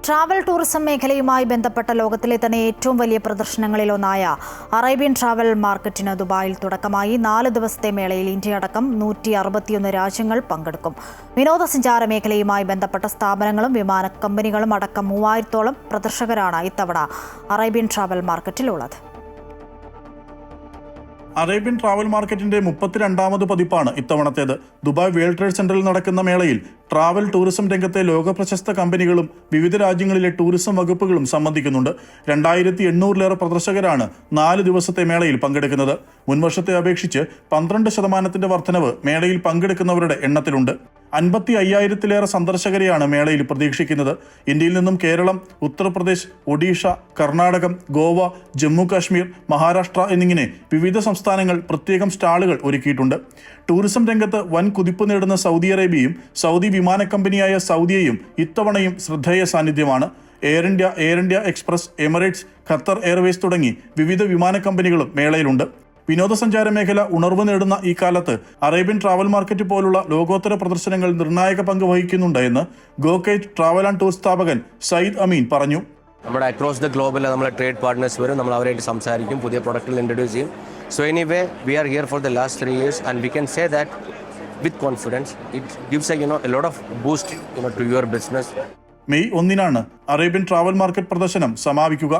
Travel tourism മേഖലയുമായി ബന്ധപ്പെട്ട ലോകത്തിലെ തന്നെ ഏറ്റവും വലിയ പ്രദർശനങ്ങളിലൊന്നായ അറേബ്യൻ ട്രാവൽ മാർക്കറ്റിന് ദുബായിൽ തുടക്കമായി. 4 ദിവസത്തെ മേളയിൽ ഇന്ത്യയടക്കം 161 രാജ്യങ്ങൾ പങ്കെടുക്കും. വിനോദസഞ്ചാര മേഖലയുമായി ബന്ധപ്പെട്ട സ്ഥാപനങ്ങളും വിമാന കമ്പനികളും അടക്കം 3000-ഓളം പ്രദർശകരാണ് ഇത്തവണ അറേബ്യൻ ട്രാവൽ മാർക്കറ്റിലുള്ളത്. അറേബ്യൻ ട്രാവൽ മാർക്കറ്റിന്റെ 32ാമത് പതിപ്പാണ് ഇത്തവണത്തേത്. ദുബായ് വേൾഡ് ട്രേഡ് സെന്ററിൽ നടക്കുന്ന മേളയിൽ ട്രാവൽ ടൂറിസം രംഗത്തെ ലോകപ്രശസ്ത കമ്പനികളും വിവിധ രാജ്യങ്ങളിലെ ടൂറിസം വകുപ്പുകളും സംബന്ധിക്കുന്നുണ്ട്. 2800-ലേറെ പ്രദർശകരാണ് 4 ദിവസത്തെ മേളയിൽ പങ്കെടുക്കുന്നത്. മുൻവർഷത്തെ അപേക്ഷിച്ച് 12% വർധനവ് മേളയിൽ പങ്കെടുക്കുന്നവരുടെ എണ്ണത്തിലുണ്ട്. 55,000-ലേറെ സന്ദർശകരെയാണ് മേളയിൽ പ്രതീക്ഷിക്കുന്നത്. ഇന്ത്യയിൽ നിന്നും കേരളം, ഉത്തർപ്രദേശ്, ഒഡീഷ, കർണാടകം, ഗോവ, ജമ്മു കാശ്മീർ, മഹാരാഷ്ട്ര എന്നിങ്ങനെ വിവിധ സംസ്ഥാനങ്ങൾ പ്രത്യേകം സ്റ്റാളുകൾ ഒരുക്കിയിട്ടുണ്ട്. ടൂറിസം രംഗത്ത് വൻ കുതിപ്പ് നേടുന്ന സൗദി അറേബ്യയും സൗദി വിമാന കമ്പനിയായ സൗദിയയും ഇത്തവണയും ശ്രദ്ധേയ സാന്നിധ്യമാണ്. Air India express, Emirates, Qatar Airways തുടങ്ങി വിവിധ വിമാന കമ്പനികളും മേളയിലുണ്ട്. വിനോദസഞ്ചാര മേഖല ഉണർവ് നേടുന്ന ഈ കാലത്ത് അറേബ്യൻ ട്രാവൽ മാർക്കറ്റ് പോലുള്ള ലോകോത്തര പ്രദർശനങ്ങൾ നിർണായക പങ്ക് വഹിക്കുന്നുണ്ട് എന്ന് ഗോകേറ്റ് ട്രാവൽ ആൻഡ് ടൂർ സ്ഥാപകൻ സയ്യിദ് അമീൻ പറഞ്ഞു. നമ്മുടെ അക്രോസ് ദ ഗ്ലോബിൽ നമ്മളെ ട്രേഡ് പാർട്ട്നേഴ്സ് വരും, നമ്മൾ അവരായിട്ട് സംസാരിക്കും, പുതിയ പ്രൊഡക്റ്റുകൾ ഇൻട്രൊഡ്യൂസ് ചെയ്യും. So anyway we are here for the last 3 years and we can say that with confidence it gives a lot of boost to your business. May 1-നാണ് Arabian travel market പ്രദർശനം സമാപിക്കുക.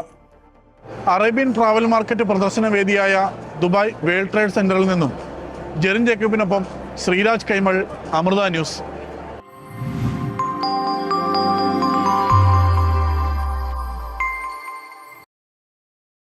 അറേബ്യൻ ട്രാവൽ മാർക്കറ്റ് പ്രദർശന വേദിയായ Dubai world trade സെന്ററിൽ നിന്നും Jerin ജേക്കബിനൊപ്പം Sreeraj Kaimal, Amrita news.